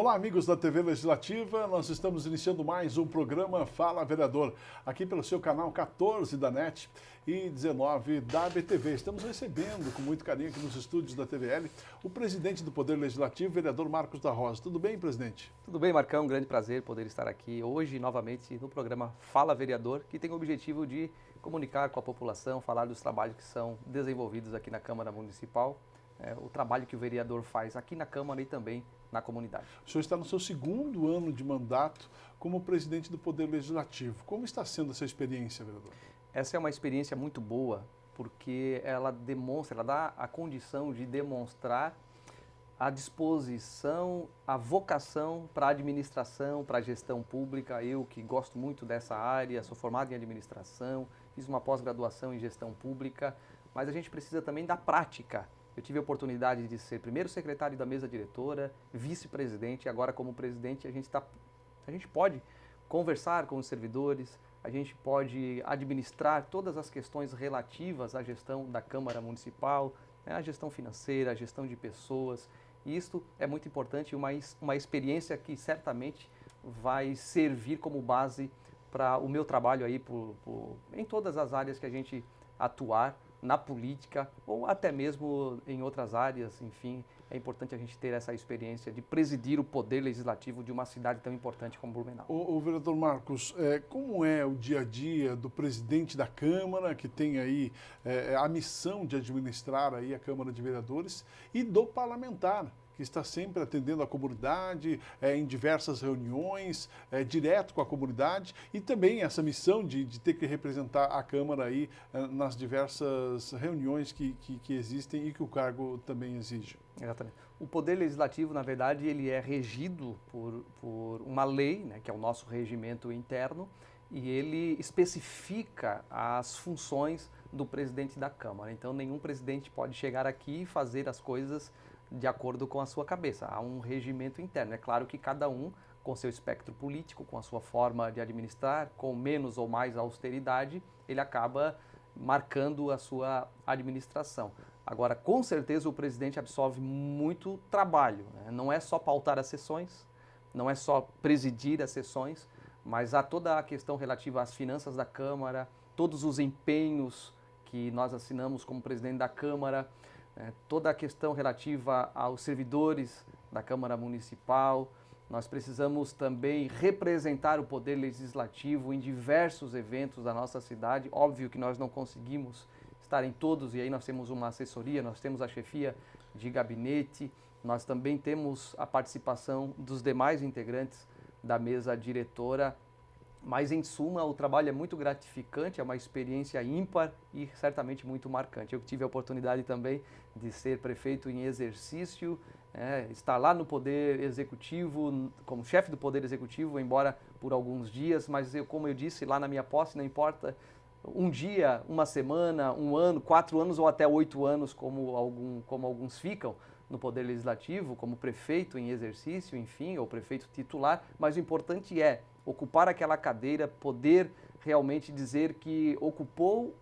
Olá, amigos da TV Legislativa, nós estamos iniciando mais um programa Fala Vereador, aqui pelo seu canal 14 da NET e 19 da ABTV. Estamos recebendo com muito carinho aqui nos estúdios da TVL o presidente do Poder Legislativo, vereador Marcos da Rosa. Tudo bem, presidente? Tudo bem, Marcão, um grande prazer poder estar aqui hoje novamente no programa Fala Vereador, que tem o objetivo de comunicar com a população, falar dos trabalhos que são desenvolvidos aqui na Câmara Municipal, o trabalho que o vereador faz aqui na Câmara e também na comunidade. O senhor está no seu segundo ano de mandato como presidente do Poder Legislativo. Como está sendo essa experiência, vereador? Essa é uma experiência muito boa, porque ela demonstra, ela dá a condição de demonstrar a disposição, a vocação para a administração, para a gestão pública. Eu que gosto muito dessa área, sou formado em administração, fiz uma pós-graduação em gestão pública, mas a gente precisa também da prática. Eu tive a oportunidade de ser primeiro secretário da mesa diretora, vice-presidente, e agora como presidente a gente pode conversar com os servidores, a gente pode administrar todas as questões relativas à gestão da Câmara Municipal, a gestão financeira, a gestão de pessoas. E isto é muito importante, uma experiência que certamente vai servir como base para o meu trabalho aí em todas as áreas que a gente atuar, na política ou até mesmo em outras áreas. Enfim, é importante a gente ter essa experiência de presidir o poder legislativo de uma cidade tão importante como Blumenau. O vereador Marcos, como é o dia a dia do presidente da Câmara, que tem aí a missão de administrar aí a Câmara de Vereadores, e do parlamentar, que está sempre atendendo a comunidade, em diversas reuniões, direto com a comunidade, e também essa missão de ter que representar a Câmara aí nas diversas reuniões que existem e que o cargo também exige. Exatamente. O Poder Legislativo, na verdade, ele é regido por uma lei, né, que é o nosso regimento interno, e ele especifica as funções do presidente da Câmara. Então, nenhum presidente pode chegar aqui e fazer as coisas de acordo com a sua cabeça. Há um regimento interno. É claro que cada um, com seu espectro político, com a sua forma de administrar, com menos ou mais austeridade, ele acaba marcando a sua administração. Agora, com certeza, o presidente absorve muito trabalho, né? Não é só pautar as sessões, não é só presidir as sessões, mas há toda a questão relativa às finanças da Câmara, todos os empenhos que nós assinamos como presidente da Câmara, toda a questão relativa aos servidores da Câmara Municipal. Nós precisamos também representar o Poder Legislativo em diversos eventos da nossa cidade. Óbvio que nós não conseguimos estar em todos, e aí nós temos uma assessoria, nós temos a chefia de gabinete, nós também temos a participação dos demais integrantes da mesa diretora. Mas, em suma, o trabalho é muito gratificante, é uma experiência ímpar e certamente muito marcante. Eu tive a oportunidade também de ser prefeito em exercício, estar lá no Poder Executivo, como chefe do Poder Executivo, embora por alguns dias, mas como eu disse, lá na minha posse, não importa um dia, uma semana, um ano, 4 anos ou até 8 anos, como alguns ficam no Poder Legislativo, como prefeito em exercício, enfim, ou prefeito titular, mas o importante é ocupar aquela cadeira, poder realmente dizer que ocupou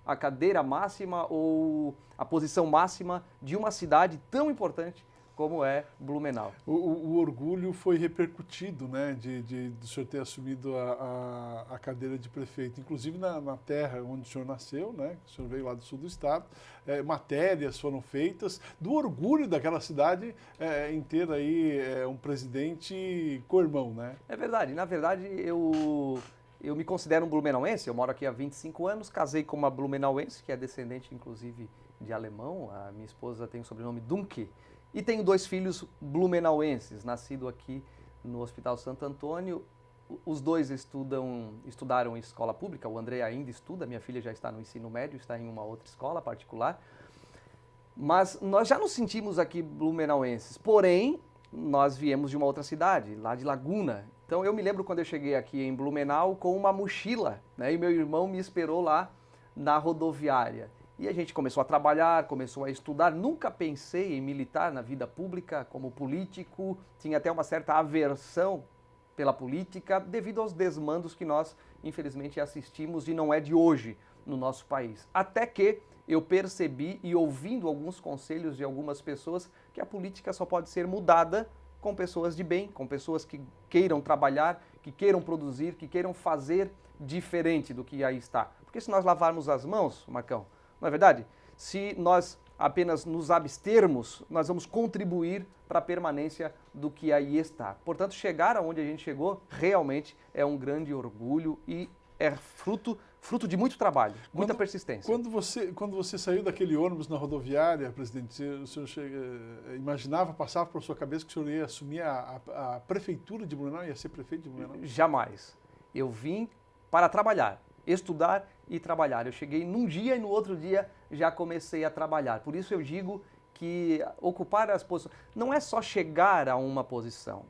a cadeira máxima ou a posição máxima de uma cidade tão importante como é Blumenau. O orgulho foi repercutido, né, do senhor ter assumido a cadeira de prefeito, inclusive na terra onde o senhor nasceu, né, o senhor veio lá do sul do estado, matérias foram feitas do orgulho daquela cidade em ter aí um presidente co-irmão, né? É verdade, na verdade eu me considero um blumenauense, eu moro aqui há 25 anos, casei com uma blumenauense, que é descendente inclusive de alemão, a minha esposa tem o sobrenome Dunke, e tenho 2 filhos blumenauenses, nascido aqui no Hospital Santo Antônio. Os 2 estudaram em escola pública, o André ainda estuda, minha filha já está no ensino médio, está em uma outra escola particular. Mas nós já nos sentimos aqui blumenauenses, porém, nós viemos de uma outra cidade, lá de Laguna. Então eu me lembro quando eu cheguei aqui em Blumenau com uma mochila, né, e meu irmão me esperou lá na rodoviária. E a gente começou a trabalhar, começou a estudar. Nunca pensei em militar na vida pública como político. Tinha até uma certa aversão pela política devido aos desmandos que nós, infelizmente, assistimos e não é de hoje no nosso país. Até que eu percebi, e ouvindo alguns conselhos de algumas pessoas, que a política só pode ser mudada com pessoas de bem, com pessoas que queiram trabalhar, que queiram produzir, que queiram fazer diferente do que aí está. Porque se nós lavarmos as mãos, Marcão, não é verdade? Se nós apenas nos abstermos, nós vamos contribuir para a permanência do que aí está. Portanto, chegar aonde a gente chegou realmente é um grande orgulho e é fruto de muito trabalho, muita persistência. Quando você saiu daquele ônibus na rodoviária, presidente, o senhor imaginava, passava por sua cabeça que o senhor ia assumir a prefeitura de Blumenau, ia ser prefeito de Blumenau? Jamais. Eu vim para trabalhar, estudar e trabalhar. Eu cheguei num dia e no outro dia já comecei a trabalhar. Por isso eu digo que ocupar as posições não é só chegar a uma posição.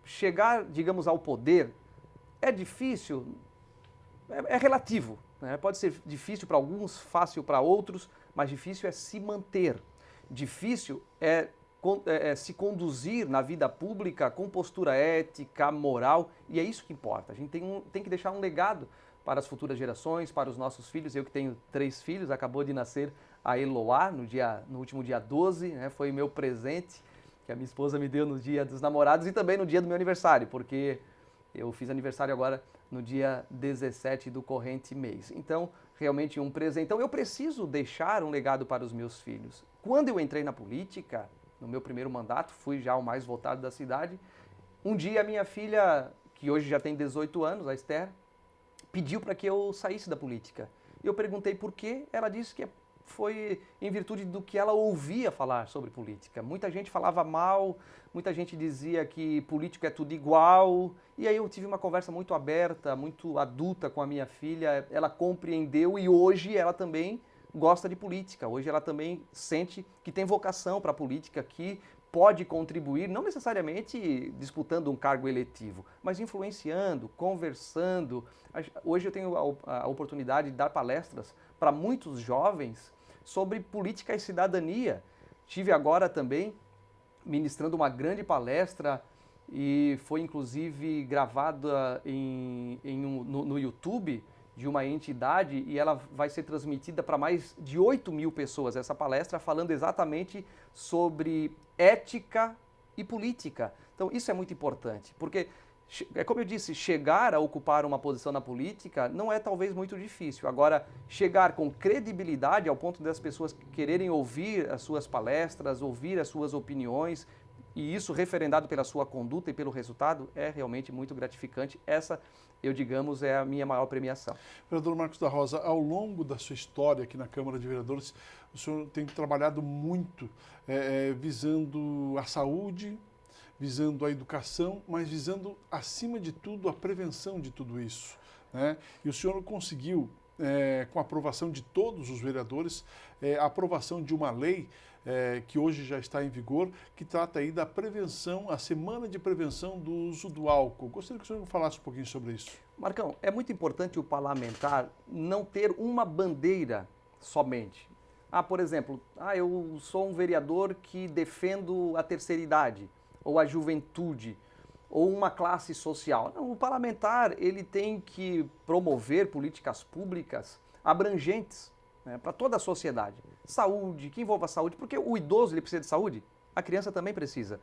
Chegar, digamos, ao poder é difícil, é relativo, né? Pode ser difícil para alguns, fácil para outros, mas difícil é se manter. Difícil é se conduzir na vida pública com postura ética, moral, e é isso que importa. A gente tem que deixar um legado para as futuras gerações, para os nossos filhos. Eu que tenho 3 filhos, acabou de nascer a Eloá no último dia 12, né? Foi meu presente que a minha esposa me deu no dia dos namorados e também no dia do meu aniversário, porque eu fiz aniversário agora no dia 17 do corrente mês. Então, realmente um presente. Então, eu preciso deixar um legado para os meus filhos. Quando eu entrei na política, no meu primeiro mandato, fui já o mais votado da cidade, um dia a minha filha, que hoje já tem 18 anos, a Esther, pediu para que eu saísse da política. Eu perguntei por quê, ela disse que foi em virtude do que ela ouvia falar sobre política. Muita gente falava mal, muita gente dizia que político é tudo igual. E aí eu tive uma conversa muito aberta, muito adulta com a minha filha. Ela compreendeu e hoje ela também gosta de política. Hoje ela também sente que tem vocação para a política, que pode contribuir, não necessariamente disputando um cargo eletivo, mas influenciando, conversando. Hoje eu tenho a oportunidade de dar palestras para muitos jovens sobre política e cidadania. Tive agora também ministrando uma grande palestra e foi inclusive gravada no YouTube de uma entidade e ela vai ser transmitida para mais de 8.000 pessoas, essa palestra falando exatamente sobre ética e política. Então isso é muito importante, porque é como eu disse, chegar a ocupar uma posição na política não é talvez muito difícil. Agora, chegar com credibilidade ao ponto das pessoas quererem ouvir as suas palestras, ouvir as suas opiniões, e isso referendado pela sua conduta e pelo resultado, é realmente muito gratificante. Essa, eu digamos, é a minha maior premiação. Vereador Marcos da Rosa, ao longo da sua história aqui na Câmara de Vereadores, o senhor tem trabalhado muito visando a saúde, visando a educação, mas visando, acima de tudo, a prevenção de tudo isso, né? E o senhor conseguiu, com a aprovação de todos os vereadores, a aprovação de uma lei que hoje já está em vigor, que trata aí da prevenção, a Semana de Prevenção do Uso do Álcool. Gostaria que o senhor falasse um pouquinho sobre isso. Marcão, é muito importante o parlamentar não ter uma bandeira somente. Por exemplo, eu sou um vereador que defendo a terceira idade, ou a juventude, ou uma classe social. Não, o parlamentar ele tem que promover políticas públicas abrangentes, né, para toda a sociedade. Saúde, que envolva a saúde, porque o idoso ele precisa de saúde, a criança também precisa.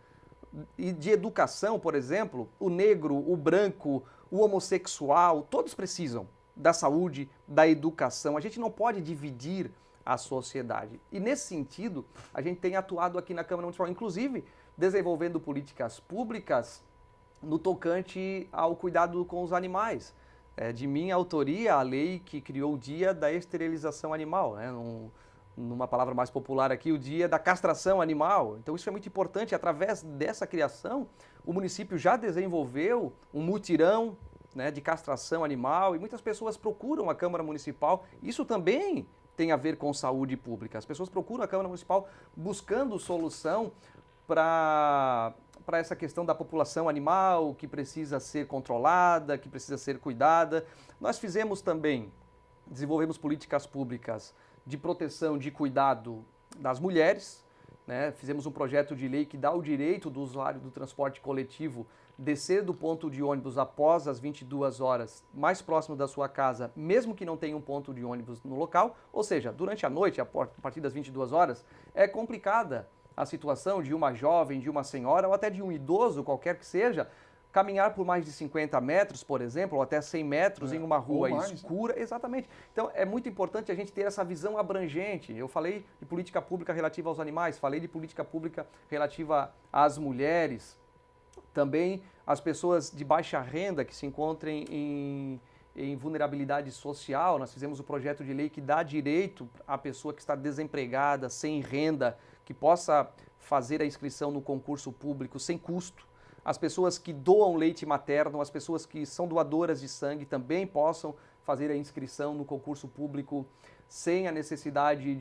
E de educação, por exemplo, o negro, o branco, o homossexual, todos precisam da saúde, da educação. A gente não pode dividir a sociedade. E nesse sentido, a gente tem atuado aqui na Câmara Municipal, inclusive desenvolvendo políticas públicas no tocante ao cuidado com os animais. De minha autoria, a lei que criou o Dia da Esterilização Animal, né? Numa palavra mais popular aqui, o Dia da Castração Animal. Então isso é muito importante. Através dessa criação, o município já desenvolveu um mutirão, né, de castração animal e muitas pessoas procuram a Câmara Municipal. Isso também tem a ver com saúde pública. As pessoas procuram a Câmara Municipal buscando solução para essa questão da população animal que precisa ser controlada, que precisa ser cuidada. Nós fizemos também, desenvolvemos políticas públicas de proteção, de cuidado das mulheres, né? Fizemos um projeto de lei que dá o direito do usuário do transporte coletivo descer do ponto de ônibus após as 22 horas, mais próximo da sua casa, mesmo que não tenha um ponto de ônibus no local, ou seja, durante a noite, a partir das 22 horas, é complicada a situação de uma jovem, de uma senhora ou até de um idoso, qualquer que seja, caminhar por mais de 50 metros, por exemplo, ou até 100 metros em uma rua escura. Exatamente. Então, é muito importante a gente ter essa visão abrangente. Eu falei de política pública relativa aos animais, falei de política pública relativa às mulheres, também as pessoas de baixa renda que se encontrem em vulnerabilidade social. Nós fizemos o projeto de lei que dá direito à pessoa que está desempregada, sem renda, que possa fazer a inscrição no concurso público sem custo. As pessoas que doam leite materno, as pessoas que são doadoras de sangue também possam fazer a inscrição no concurso público sem a necessidade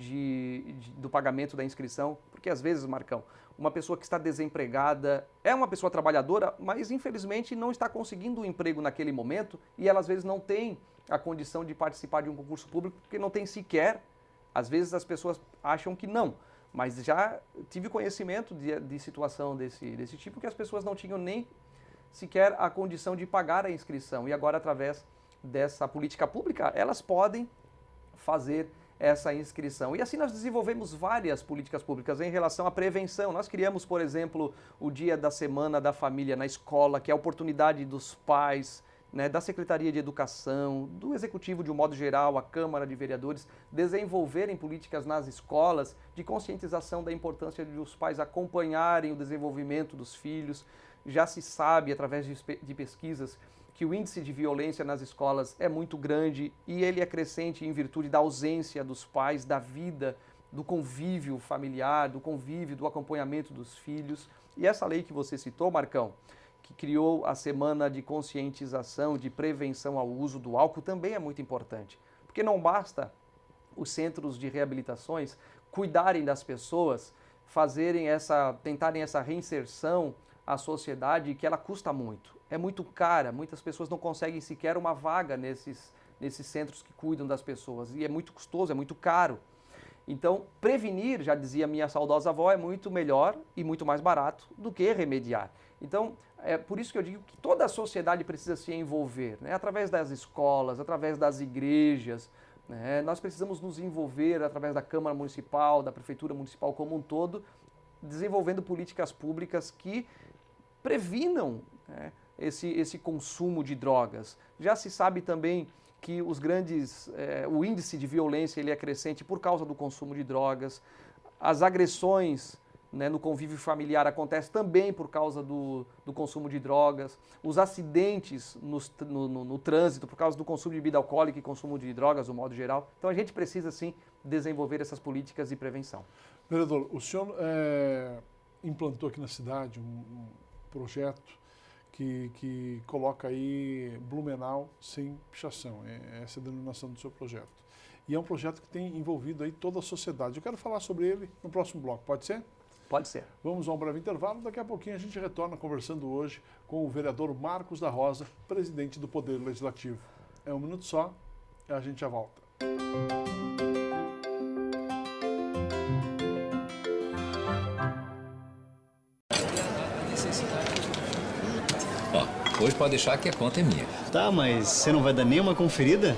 do pagamento da inscrição. Porque às vezes, Marcão, uma pessoa que está desempregada é uma pessoa trabalhadora, mas infelizmente não está conseguindo um emprego naquele momento e ela às vezes não tem a condição de participar de um concurso público porque não tem sequer. Às vezes as pessoas acham que não. Mas já tive conhecimento de situação desse tipo que as pessoas não tinham nem sequer a condição de pagar a inscrição. E agora, através dessa política pública, elas podem fazer essa inscrição. E assim nós desenvolvemos várias políticas públicas em relação à prevenção. Nós criamos, por exemplo, o Dia da Semana da Família na escola, que é a oportunidade dos pais, né, da Secretaria de Educação, do Executivo de um modo geral, a Câmara de Vereadores, desenvolverem políticas nas escolas de conscientização da importância de os pais acompanharem o desenvolvimento dos filhos. Já se sabe, através de pesquisas, que o índice de violência nas escolas é muito grande e ele é crescente em virtude da ausência dos pais, da vida, do convívio familiar, do convívio, do acompanhamento dos filhos. E essa lei que você citou, Marcão, que criou a Semana de Conscientização, de Prevenção ao Uso do Álcool, também é muito importante. Porque não basta os centros de reabilitações cuidarem das pessoas, tentarem essa reinserção à sociedade, que ela custa muito. É muito cara, muitas pessoas não conseguem sequer uma vaga nesses centros que cuidam das pessoas. E é muito custoso, é muito caro. Então, prevenir, já dizia minha saudosa avó, é muito melhor e muito mais barato do que remediar. Então, é por isso que eu digo que toda a sociedade precisa se envolver, né? Através das escolas, através das igrejas, né? Nós precisamos nos envolver através da Câmara Municipal, da Prefeitura Municipal como um todo, desenvolvendo políticas públicas que previnam, né, esse consumo de drogas. Já se sabe também que o índice de violência ele é crescente por causa do consumo de drogas. As agressões, né, no convívio familiar acontecem também por causa do consumo de drogas. Os acidentes no trânsito por causa do consumo de bebida alcoólica e consumo de drogas, no modo geral. Então a gente precisa, sim, desenvolver essas políticas de prevenção. Vereador, o senhor implantou aqui na cidade um projeto que coloca aí Blumenau sem pichação. Essa é a denominação do seu projeto. E é um projeto que tem envolvido aí toda a sociedade. Eu quero falar sobre ele no próximo bloco, pode ser? Pode ser. Vamos a um breve intervalo, daqui a pouquinho a gente retorna conversando hoje com o vereador Marcos da Rosa, presidente do Poder Legislativo. É um minuto só e a gente já volta. Hoje pode deixar que a conta é minha. Tá, mas você não vai dar nenhuma conferida?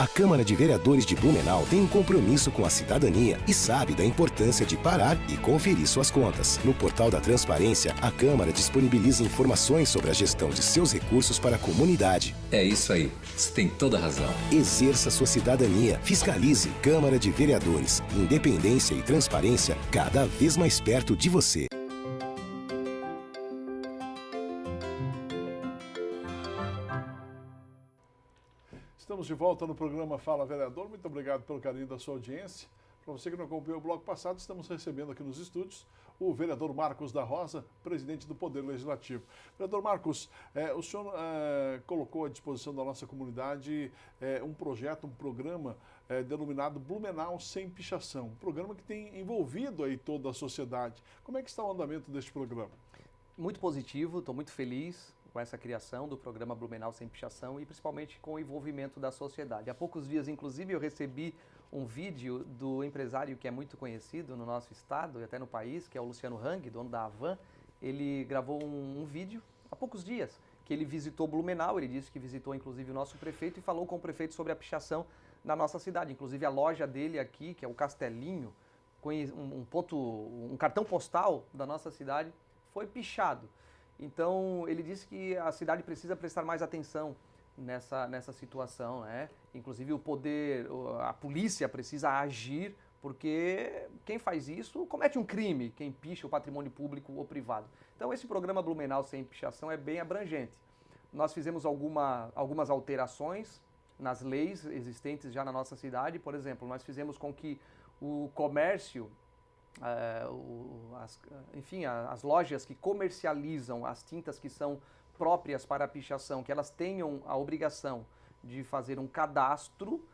A Câmara de Vereadores de Blumenau tem um compromisso com a cidadania e sabe da importância de parar e conferir suas contas. No portal da Transparência, a Câmara disponibiliza informações sobre a gestão de seus recursos para a comunidade. É isso aí. Você tem toda a razão. Exerça sua cidadania. Fiscalize. Câmara de Vereadores. Independência e transparência cada vez mais perto de você. Estamos de volta no programa Fala Vereador. Muito obrigado pelo carinho da sua audiência. Para você que não acompanhou o bloco passado, estamos recebendo aqui nos estúdios o vereador Marcos da Rosa, presidente do Poder Legislativo. Vereador Marcos, o senhor colocou à disposição da nossa comunidade um projeto, um programa denominado Blumenau Sem Pichação. Um programa que tem envolvido aí toda a sociedade. Como é que está o andamento deste programa? Muito positivo, estou muito feliz com essa criação do programa Blumenau Sem Pichação e principalmente com o envolvimento da sociedade. Há poucos dias, inclusive, eu recebi um vídeo do empresário que é muito conhecido no nosso estado e até no país, que é o Luciano Hang, dono da Avan. Ele gravou um vídeo há poucos dias que ele visitou Blumenau. Ele disse que visitou inclusive o nosso prefeito e falou com o prefeito sobre a pichação na nossa cidade. Inclusive a loja dele aqui, que é o Castelinho, um cartão postal da nossa cidade foi pichado. Então, ele disse que a cidade precisa prestar mais atenção nessa situação, né? Inclusive a polícia precisa agir, porque quem faz isso comete um crime, quem picha o patrimônio público ou privado. Então, esse programa Blumenau Sem Pichação é bem abrangente. Nós fizemos algumas alterações nas leis existentes já na nossa cidade. Por exemplo, nós fizemos com que o comércio, as lojas que comercializam as tintas que são próprias para a pichação, que elas tenham a obrigação de fazer um cadastro,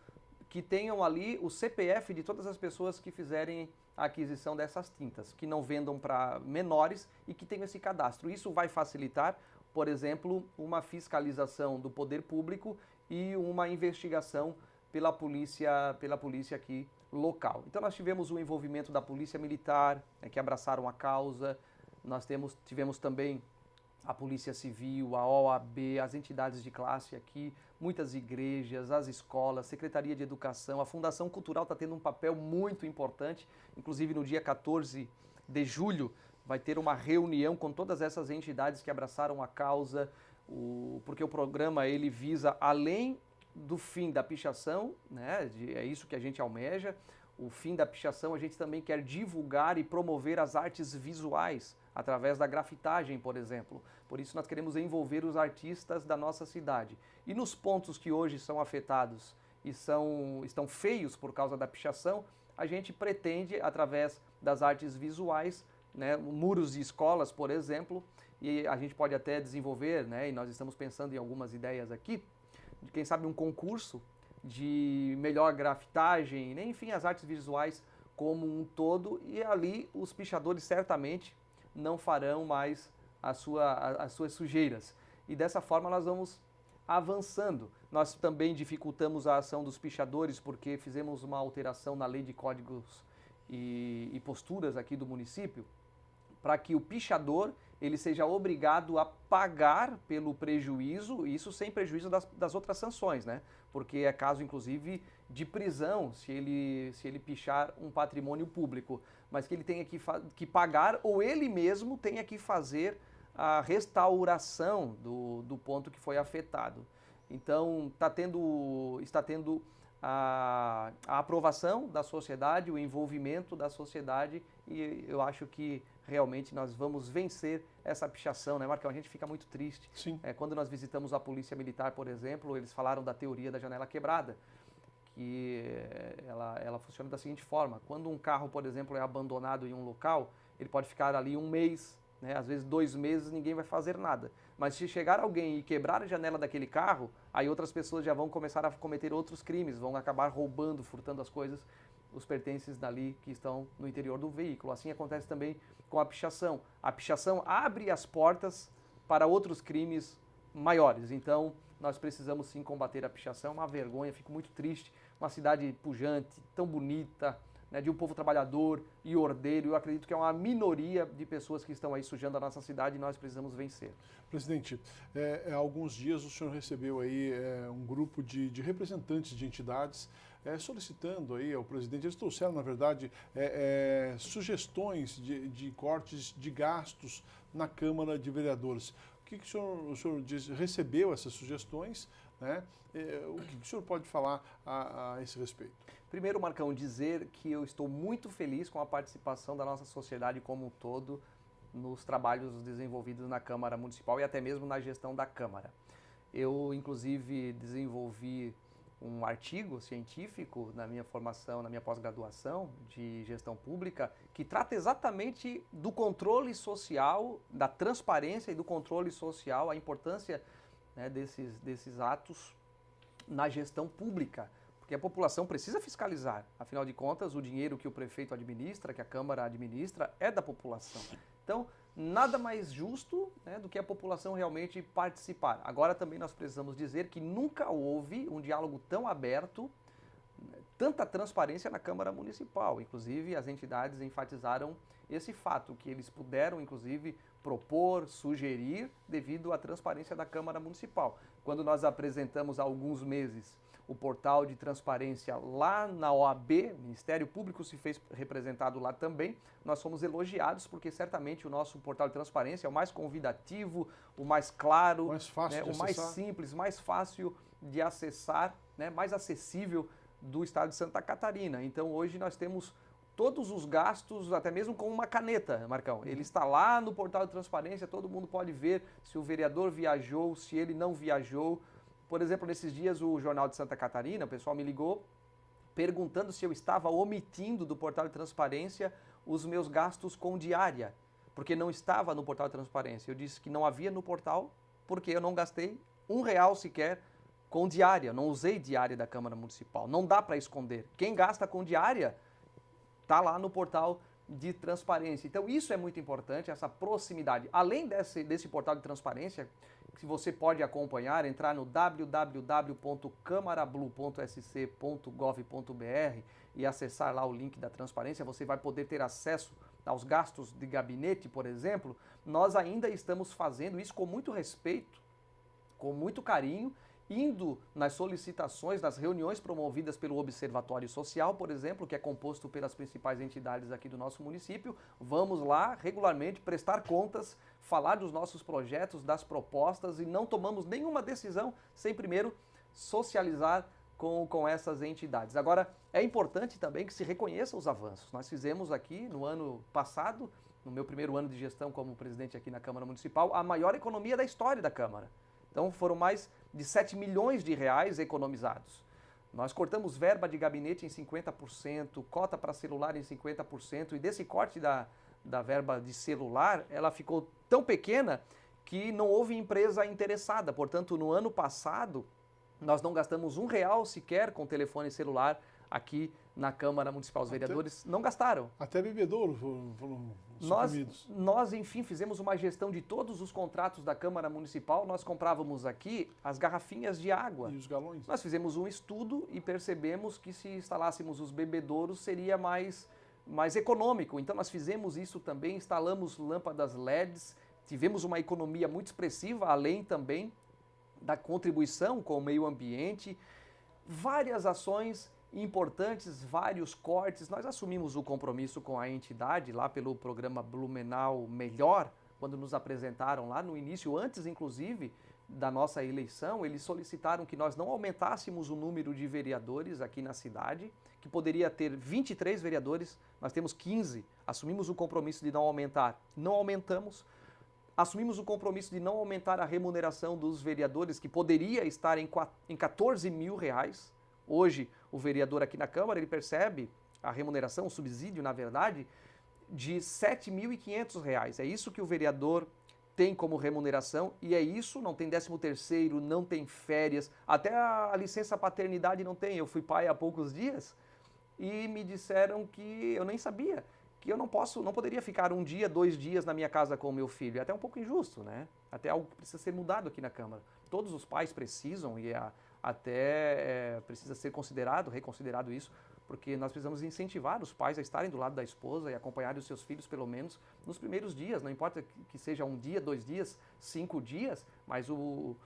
que tenham ali o CPF de todas as pessoas que fizerem a aquisição dessas tintas, que não vendam para menores e que tenham esse cadastro. Isso vai facilitar, por exemplo, uma fiscalização do poder público e uma investigação pela polícia aqui local. Então nós tivemos o envolvimento da polícia militar, que abraçaram a causa. Nós tivemos também a Polícia Civil, a OAB, as entidades de classe aqui, muitas igrejas, as escolas, Secretaria de Educação, a Fundação Cultural está tendo um papel muito importante. Inclusive no dia 14 de julho vai ter uma reunião com todas essas entidades que abraçaram a causa, porque o programa ele visa, além do fim da pichação, né, é isso que a gente almeja, o fim da pichação, a gente também quer divulgar e promover as artes visuais, através da grafitagem, por exemplo. Por isso nós queremos envolver os artistas da nossa cidade. E nos pontos que hoje são afetados e estão feios por causa da pichação, a gente pretende, através das artes visuais, né, muros de escolas, por exemplo, e a gente pode até desenvolver, né, e nós estamos pensando em algumas ideias aqui, de quem sabe um concurso de melhor grafitagem, né, enfim, as artes visuais como um todo, e ali os pichadores certamente não farão mais as suas sujeiras. E dessa forma nós vamos avançando. Nós também dificultamos a ação dos pichadores porque fizemos uma alteração na lei de códigos e posturas aqui do município, para que o pichador ele seja obrigado a pagar pelo prejuízo, isso sem prejuízo das outras sanções, né? Porque é caso, inclusive, de prisão se ele pichar um patrimônio público, mas que ele tenha que pagar ou ele mesmo tenha que fazer a restauração do ponto que foi afetado. Então, está tendo a aprovação da sociedade, o envolvimento da sociedade, e eu acho que realmente nós vamos vencer essa pichação, né, Marcão? A gente fica muito triste. Sim. Quando nós visitamos a Polícia Militar, por exemplo, eles falaram da teoria da janela quebrada, que ela funciona da seguinte forma: quando um carro, por exemplo, é abandonado em um local, ele pode ficar ali um mês, né, às vezes 2 meses, ninguém vai fazer nada. Mas se chegar alguém e quebrar a janela daquele carro, aí outras pessoas já vão começar a cometer outros crimes, vão acabar roubando, furtando as coisas, os pertences dali que estão no interior do veículo. Assim acontece também com a pichação. A pichação abre as portas para outros crimes maiores. Então, nós precisamos sim combater a pichação. É uma vergonha, fico muito triste. Uma cidade pujante, tão bonita, né, de um povo trabalhador e ordeiro. Eu acredito que é uma minoria de pessoas que estão aí sujando a nossa cidade e nós precisamos vencer. Presidente, há alguns dias o senhor recebeu aí um grupo de representantes de entidades solicitando aí ao presidente, eles trouxeram, na verdade, sugestões de cortes de gastos na Câmara de Vereadores. O que o senhor diz, recebeu essas sugestões, né? O que o senhor pode falar a esse respeito? Primeiro, Marcão, dizer que eu estou muito feliz com a participação da nossa sociedade como um todo nos trabalhos desenvolvidos na Câmara Municipal e até mesmo na gestão da Câmara. Eu, inclusive, desenvolvi um artigo científico na minha formação, na minha pós-graduação de gestão pública, que trata exatamente do controle social, da transparência e do controle social, a importância, né, desses atos na gestão pública, porque a população precisa fiscalizar. Afinal de contas, o dinheiro que o prefeito administra, que a Câmara administra, é da população. Então, nada mais justo, né, do que a população realmente participar. Agora também nós precisamos dizer que nunca houve um diálogo tão aberto, tanta transparência na Câmara Municipal. Inclusive, as entidades enfatizaram esse fato, que eles puderam, inclusive, propor, sugerir, devido à transparência da Câmara Municipal. Quando nós apresentamos há alguns meses o portal de transparência lá na OAB, o Ministério Público se fez representado lá também. Nós fomos elogiados porque certamente o nosso portal de transparência é o mais convidativo, o mais claro, mais fácil, né, o mais simples, mais fácil de acessar, né, mais acessível do estado de Santa Catarina. Então hoje nós temos todos os gastos, até mesmo com uma caneta, Marcão. Ele está lá no portal de transparência, todo mundo pode ver se o vereador viajou, se ele não viajou. Por exemplo, nesses dias o Jornal de Santa Catarina, o pessoal me ligou perguntando se eu estava omitindo do portal de transparência os meus gastos com diária, porque não estava no portal de transparência. Eu disse que não havia no portal porque eu não gastei R$1 sequer com diária, não usei diária da Câmara Municipal. Não dá para esconder. Quem gasta com diária está lá no portal de transparência. Então isso é muito importante, essa proximidade. Além desse portal de transparência, que você pode acompanhar, entrar no www.camarablu.sc.gov.br e acessar lá o link da transparência, você vai poder ter acesso aos gastos de gabinete, por exemplo. Nós ainda estamos fazendo isso com muito respeito, com muito carinho, indo nas solicitações, nas reuniões promovidas pelo Observatório Social, por exemplo, que é composto pelas principais entidades aqui do nosso município. Vamos lá regularmente prestar contas, falar dos nossos projetos, das propostas, e não tomamos nenhuma decisão sem primeiro socializar com essas entidades. Agora, é importante também que se reconheça os avanços. Nós fizemos aqui no ano passado, no meu primeiro ano de gestão como presidente aqui na Câmara Municipal, a maior economia da história da Câmara. Então foram mais de 7 milhões de reais economizados. Nós cortamos verba de gabinete em 50%, cota para celular em 50%, e desse corte da verba de celular, ela ficou tão pequena que não houve empresa interessada. Portanto, no ano passado, nós não gastamos R$1 sequer com telefone celular aqui na Câmara Municipal. Os vereadores não gastaram. Até bebedouro foram suprimidos. Nós, enfim, fizemos uma gestão de todos os contratos da Câmara Municipal. Nós comprávamos aqui as garrafinhas de água. E os galões. Nós fizemos um estudo e percebemos que se instalássemos os bebedouros seria mais econômico. Então nós fizemos isso também, instalamos lâmpadas LEDs, tivemos uma economia muito expressiva, além também da contribuição com o meio ambiente. Várias ações importantes, vários cortes. Nós assumimos o compromisso com a entidade lá pelo programa Blumenau Melhor, quando nos apresentaram lá no início, antes inclusive da nossa eleição. Eles solicitaram que nós não aumentássemos o número de vereadores aqui na cidade, que poderia ter 23 vereadores, nós temos 15. Assumimos o compromisso de não aumentar, não aumentamos. Assumimos o compromisso de não aumentar a remuneração dos vereadores, que poderia estar em R$14 mil. Hoje, o vereador aqui na Câmara, ele percebe a remuneração, o subsídio, na verdade, de R$7.500. É isso que o vereador tem como remuneração, e é isso, não tem 13º, não tem férias, até a licença paternidade não tem. Eu fui pai há poucos dias e me disseram que eu nem sabia, que eu não poderia ficar 1 dia, 2 dias na minha casa com o meu filho. É até um pouco injusto, né? Até algo que precisa ser mudado aqui na Câmara. Todos os pais precisam, e precisa ser reconsiderado isso, porque nós precisamos incentivar os pais a estarem do lado da esposa e acompanharem os seus filhos, pelo menos, nos primeiros dias. Não importa que seja 1 dia, 2 dias, 5 dias, mas o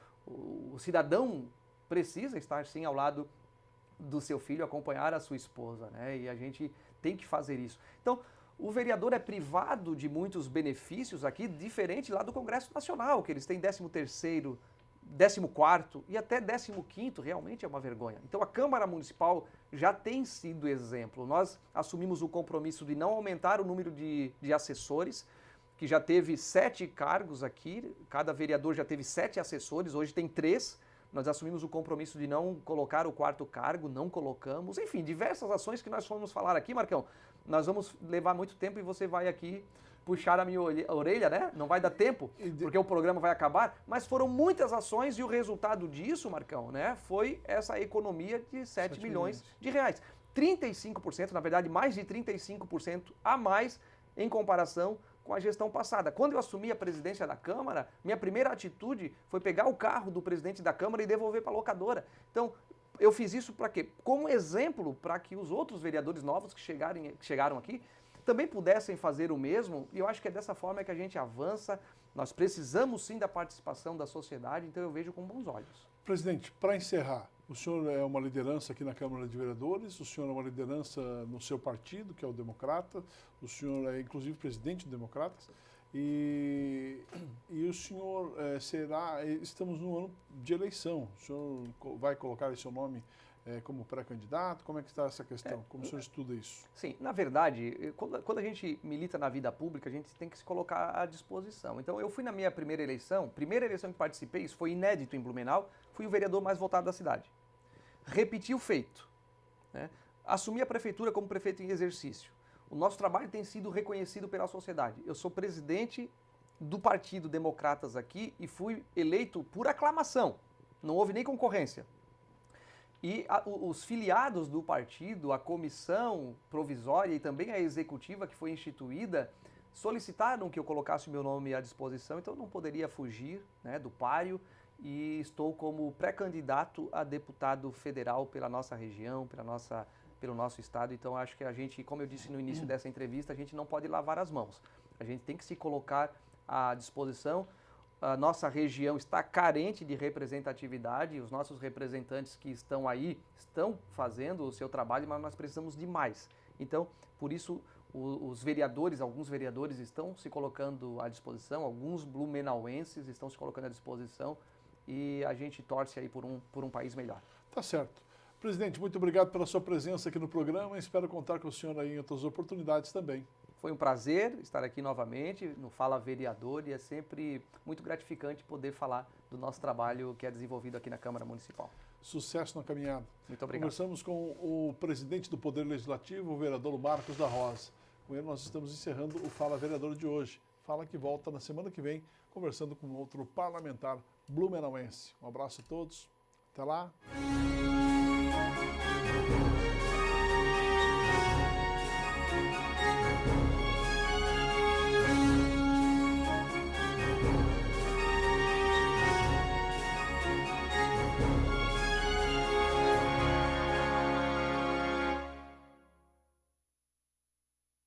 cidadão precisa estar, sim, ao lado do seu filho, acompanhar a sua esposa, né? E a gente tem que fazer isso. Então, o vereador é privado de muitos benefícios aqui, diferente lá do Congresso Nacional, que eles têm 13º, 14º e até 15º, realmente é uma vergonha. Então a Câmara Municipal já tem sido exemplo. Nós assumimos o compromisso de não aumentar o número de assessores, que já teve 7 cargos aqui, cada vereador já teve 7 assessores, hoje tem 3. Nós assumimos o compromisso de não colocar o 4º cargo, não colocamos. Enfim, diversas ações que nós fomos falar aqui, Marcão. Nós vamos levar muito tempo e você vai aqui puxar a minha orelha, né? Não vai dar tempo, porque o programa vai acabar, mas foram muitas ações e o resultado disso, Marcão, né, foi essa economia de 7 milhões de reais. 35%, na verdade, mais de 35% a mais em comparação com a gestão passada. Quando eu assumi a presidência da Câmara, minha primeira atitude foi pegar o carro do presidente da Câmara e devolver para a locadora. Então, eu fiz isso para quê? Como exemplo para que os outros vereadores novos que chegaram aqui também pudessem fazer o mesmo, e eu acho que é dessa forma que a gente avança. Nós precisamos sim da participação da sociedade, então eu vejo com bons olhos. Presidente, para encerrar, O senhor é uma liderança aqui na Câmara de Vereadores, o senhor é uma liderança no seu partido, que é o Democrata, o senhor é inclusive presidente do Democratas, e o senhor estamos no ano de eleição, o senhor vai colocar o seu nome como pré-candidato? Como é que está essa questão? Como o senhor estuda isso? Sim, na verdade, quando a gente milita na vida pública, a gente tem que se colocar à disposição. Então, eu fui na minha primeira eleição que participei, isso foi inédito em Blumenau, fui o vereador mais votado da cidade. Repeti o feito, né? Assumi a prefeitura como prefeito em exercício. O nosso trabalho tem sido reconhecido pela sociedade. Eu sou presidente do Partido Democratas aqui e fui eleito por aclamação, não houve nem concorrência. E os filiados do partido, a comissão provisória e também a executiva que foi instituída, solicitaram que eu colocasse o meu nome à disposição, então eu não poderia fugir, né, do páreo, e estou como pré-candidato a deputado federal pela nossa região, pelo nosso estado. Então acho que a gente, como eu disse no início dessa entrevista, a gente não pode lavar as mãos. A gente tem que se colocar à disposição. A nossa região está carente de representatividade, os nossos representantes que estão aí estão fazendo o seu trabalho, mas nós precisamos de mais. Então, por isso, alguns vereadores estão se colocando à disposição, alguns blumenauenses estão se colocando à disposição e a gente torce aí por um país melhor. Tá certo. Presidente, muito obrigado pela sua presença aqui no programa e espero contar com o senhor aí em outras oportunidades também. Foi um prazer estar aqui novamente no Fala Vereador e é sempre muito gratificante poder falar do nosso trabalho que é desenvolvido aqui na Câmara Municipal. Sucesso na caminhada. Muito obrigado. Conversamos com o presidente do Poder Legislativo, o vereador Marcos da Rosa. Com ele nós estamos encerrando o Fala Vereador de hoje. Fala que volta na semana que vem, conversando com outro parlamentar blumenauense. Um abraço a todos. Até lá.